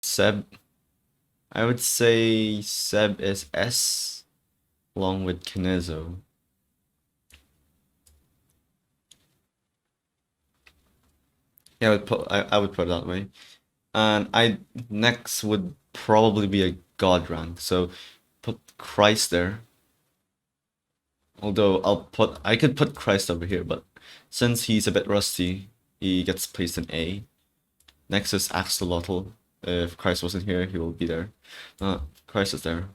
Seb, I would say Seb is S along with Kinezo. Yeah, I would put it that way. And I next would probably be a god rank. So put Christ there. Although I could put Christ over here, but since he's a bit rusty, he gets placed in A. Next is Axolotl. If Christ wasn't here, he will be there. Christ is there.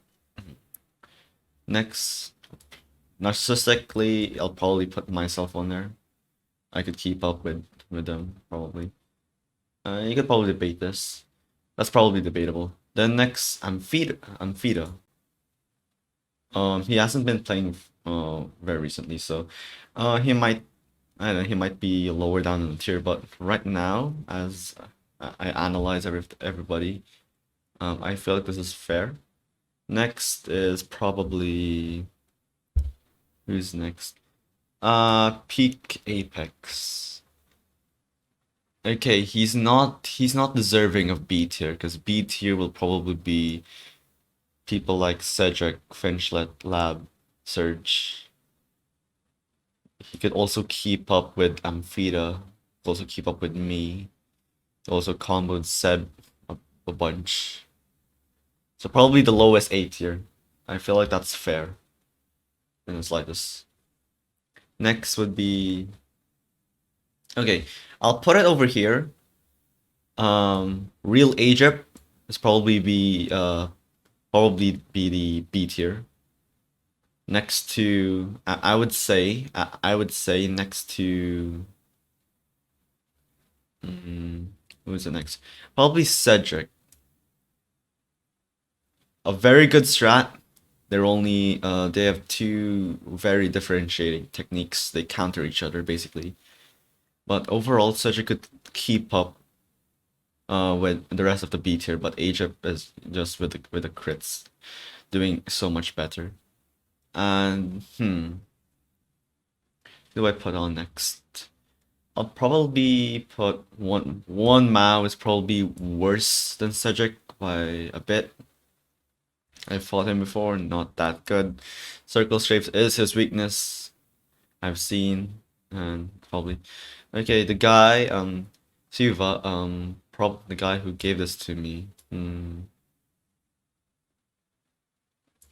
Next, narcissistically, I'll probably put myself on there. I could keep up with them probably. You could probably debate this. That's probably debatable. Then next, Amphida. He hasn't been playing very recently, so he might I don't know, he might be lower down in the tier, but right now, as I analyze everybody, I feel like this is fair. Next is probably who's next? Peak Apex. Okay, he's not deserving of B tier because B tier will probably be people like Cedric, Finchlet, Lab, Surge. He could also keep up with Amphida, also keep up with me, also comboed Seb a bunch. So probably the lowest A tier. I feel like that's fair. And it's like this. Next would be okay. I'll put it over here. Real Egypt is probably be the B tier. Next to I would say next to who is it next? Probably Cedric. A very good strat. They have two very differentiating techniques. They counter each other basically. But overall, Cedric could keep up with the rest of the B tier, but Egypt is just with the crits doing so much better. And who do I put on next? I'll probably put one Mao is probably worse than Cedric by a bit. I fought him before, not that good. Circle strafes is his weakness. I've seen and probably okay. The guy Siva the guy who gave this to me.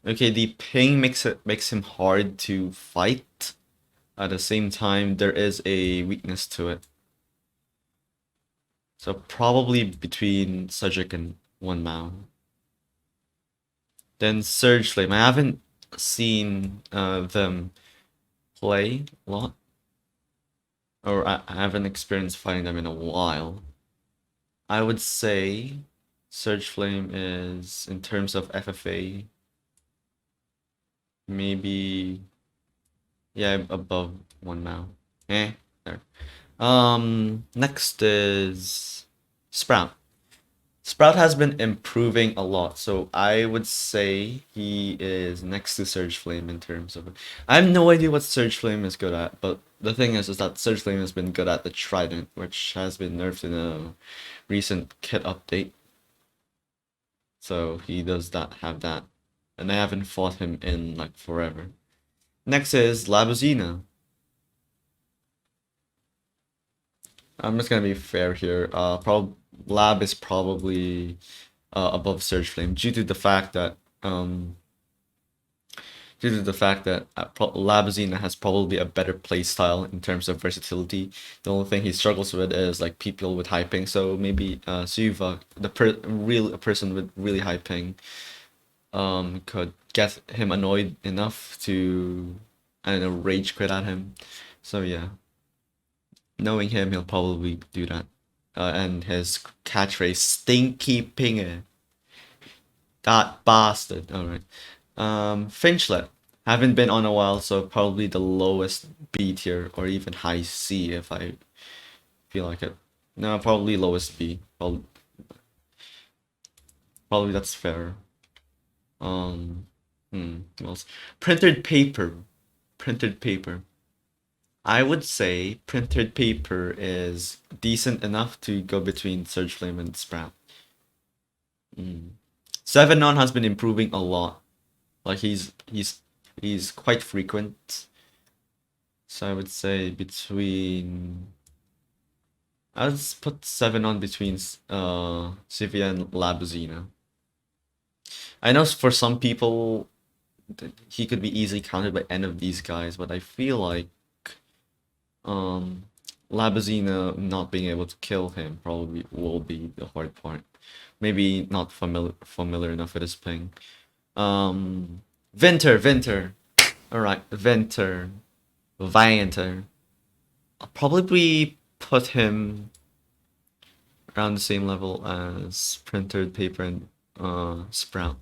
Okay, the ping makes him hard to fight. At the same time, there is a weakness to it. So probably between Cedric and one Mao. Then Surge Flame. I haven't seen them play a lot. Or I haven't experienced fighting them in a while. I would say Surge Flame is, in terms of FFA, maybe, yeah, above one Mao. There. Next is Sprout. Sprout has been improving a lot, so I would say he is next to Surge Flame in terms of. I have no idea what Surge Flame is good at, but the thing is that Surge Flame has been good at the Trident, which has been nerfed in a recent kit update. So he does have that, and I haven't fought him in like forever. Next is Labuzina. I'm just gonna be fair here. Lab is probably above Surge Flame due to the fact that Labzina has probably a better playstyle in terms of versatility. The only thing he struggles with is like people with high ping. So maybe Suva, a person with really high ping, could get him annoyed enough to, I don't know, rage quit at him. So yeah, knowing him, he'll probably do that. And his catchphrase, "Stinky Pinger." That bastard. Alright. Finchlet. Haven't been on a while, so probably the lowest B tier or even high C if I feel like it. No, probably lowest B. Probably that's fair. What else? Printed paper. Printed paper. I would say printed paper is decent enough to go between Surge Flame and Sprout. Mm. 7-on has been improving a lot. Like he's quite frequent. So I would say between I'll just put 7-on between Sivia and Labuzina. I know for some people he could be easily countered by any of these guys, but I feel like um Labuzina not being able to kill him probably will be the hard part. Maybe not familiar enough with his ping. Venter. Alright, Venter. I'll probably put him around the same level as printed paper and sprout.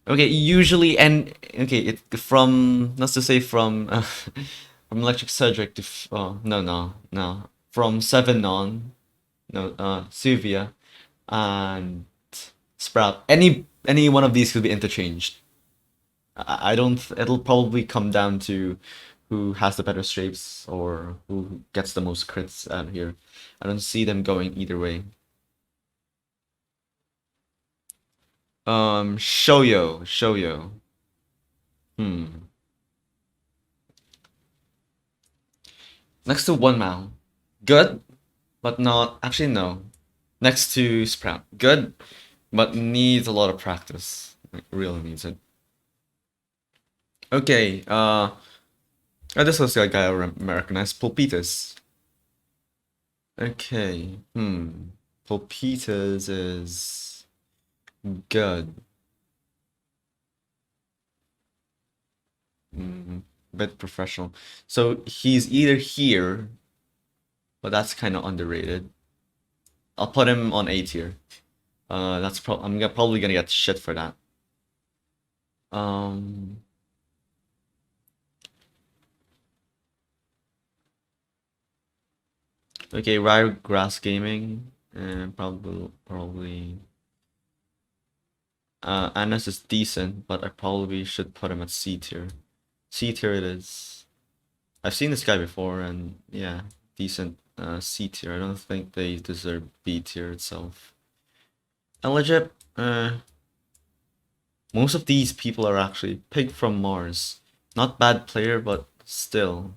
Okay, usually and okay, it from let's just say from from electric Cedric to no from 7-on Sylvia and Sprout. Any one of these could be interchanged. I don't. It'll probably come down to who has the better shapes or who gets the most crits out here. I don't see them going either way. Shoyo. Hmm. Next to One Mao. Good, but not actually no. Next to Sprout. Good, but needs a lot of practice. Like, really needs it. Okay, this looks like a guy I recognize. Pulpitas. Okay, Pulpitas is good. Bit professional. So he's either here, but that's kind of underrated. I'll put him on A tier. I'm probably gonna get shit for that. Um, okay, Ryegrass Gaming, and probably. Anna's is decent, but I probably should put him at C tier. C tier it is. I've seen this guy before, and yeah, decent. C tier. I don't think they deserve B tier itself. Eligip, most of these people are actually Pig from Mars. Not bad player, but still.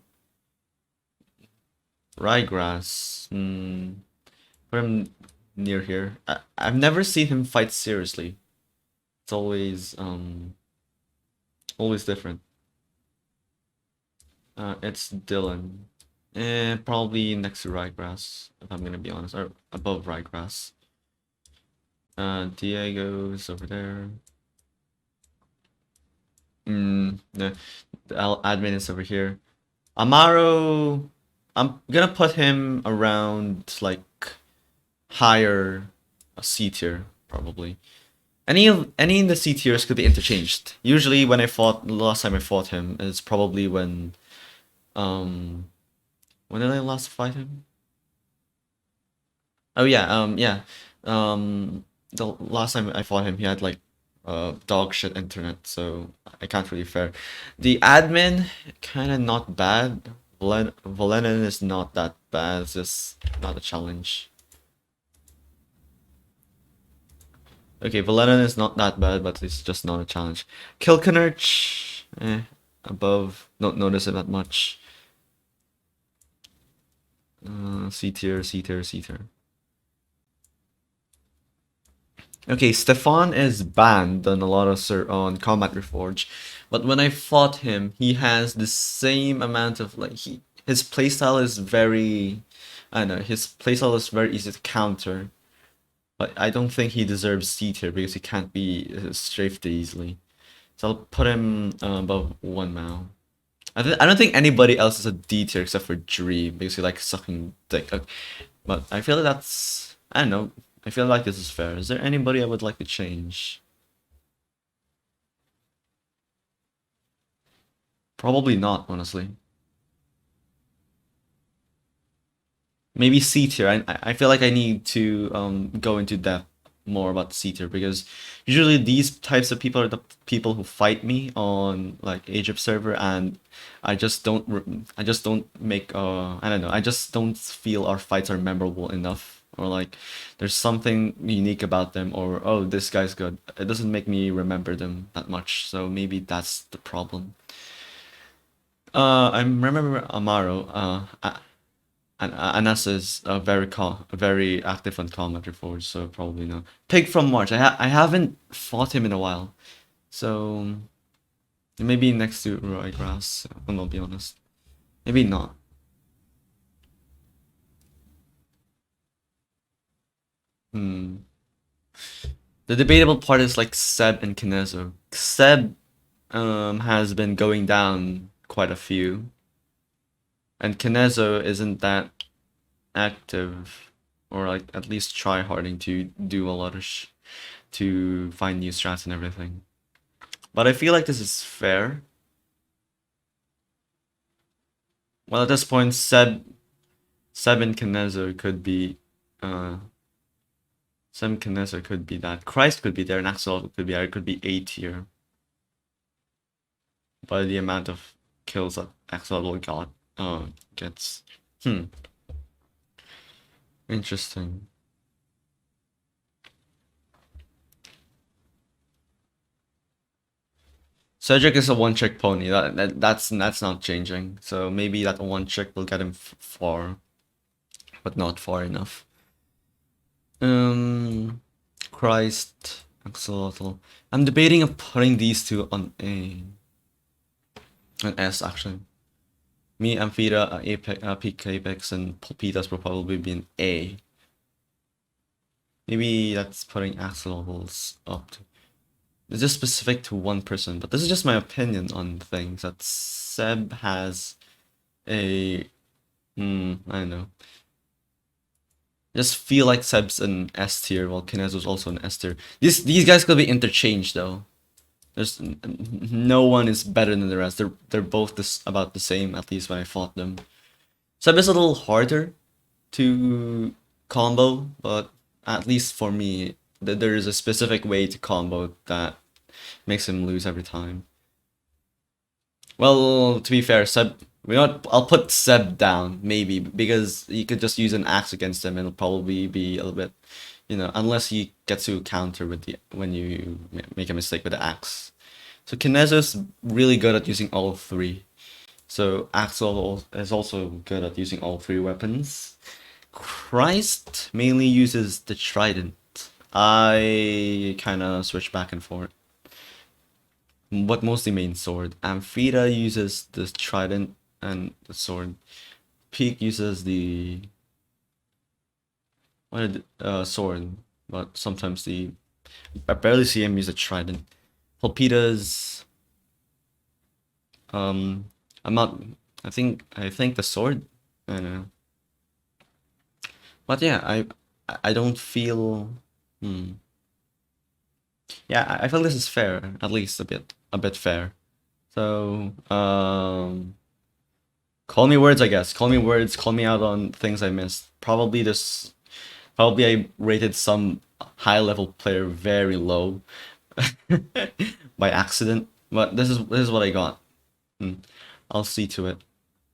Ryegrass, put him near here. I've never seen him fight seriously. It's always different. It's Dylan. Probably next to Ryegrass, if I'm gonna be honest, or above Ryegrass. Diego's over there. The admin is over here. Amaro, I'm gonna put him around like higher C tier probably. Any in the C tiers could be interchanged. Usually when last time I fought him is probably when did I last fight him? Oh yeah. The last time I fought him he had like dog shit internet, so I can't really fare. The admin kinda not bad. Valenin is not that bad, it's just not a challenge. Okay, Valenin is not that bad, but it's just not a challenge. Kilkenurch, above. Don't notice it that much. C tier. Okay, Stefan is banned on a lot of on Combat Reforge, but when I fought him, he has the same amount of like his playstyle is very, I don't know, his playstyle is very easy to counter. But I don't think he deserves C tier because he can't be strafed easily. So I'll put him above One Mao. I don't think anybody else is a D tier except for Dream because he likes sucking dick. But I feel like that's, I don't know. I feel like this is fair. Is there anybody I would like to change? Probably not, honestly. Maybe C tier. I feel like I need to go into depth more about C tier because usually these types of people are the people who fight me on like Egypt server, and I just don't make I don't know, I just don't feel our fights are memorable enough or like there's something unique about them, or oh, this guy's good. It doesn't make me remember them that much, so maybe that's the problem. I remember Amaro. And Anas is very active on combat reforge, so probably no. Pig from March. I haven't fought him in a while, so maybe next to Roy Grass. I'll be honest. Maybe not. Hmm. The debatable part is like Seb and Kinezo. Seb has been going down quite a few, and Kinezo isn't that active, or like at least try harding to do a lot of to find new strats and everything. But I feel like this is fair. Well, at this point, Seb and Kinezo could be, Seb and Kinezo could be that. Christ could be there, and Axel could be there. It could be A tier by the amount of kills that Axel gets. Interesting. Cedric is a one-trick pony. That's not changing. So maybe that one trick will get him far, but not far enough. Christ, Axolotl. I'm debating of putting these two on an S actually. Me, Amphita, Peak Apex, and Pulpitas will probably be an A. Maybe that's putting Axolotls up to. It's just specific to one person, but this is just my opinion on things. That Seb has a, I don't know. Just feel like Seb's an S tier, while Kinezo's also an S tier. These guys could be interchanged though. There's no one is better than the rest. They're both about the same, at least when I fought them. Seb is a little harder to combo, but at least for me, there is a specific way to combo that makes him lose every time. Well, to be fair, I'll put Seb down maybe because you could just use an axe against him and it'll probably be a little bit, unless he gets to counter with when you make a mistake with the axe. So Kinezo's really good at using all three. So Axel is also good at using all three weapons. Christ mainly uses the trident. I kind of switch back and forth, but mostly main sword. Amphita uses the trident and the sword. Peak uses the sword, but sometimes I barely see him use a trident. Pulpitas, I'm not. I think the sword. I don't know. But yeah, I don't feel. Yeah, I feel this is fair, at least a bit fair. So, call me words, I guess. Call me words. Call me out on things I missed. Probably I rated some high-level player very low by accident. But this is what I got. I'll see to it.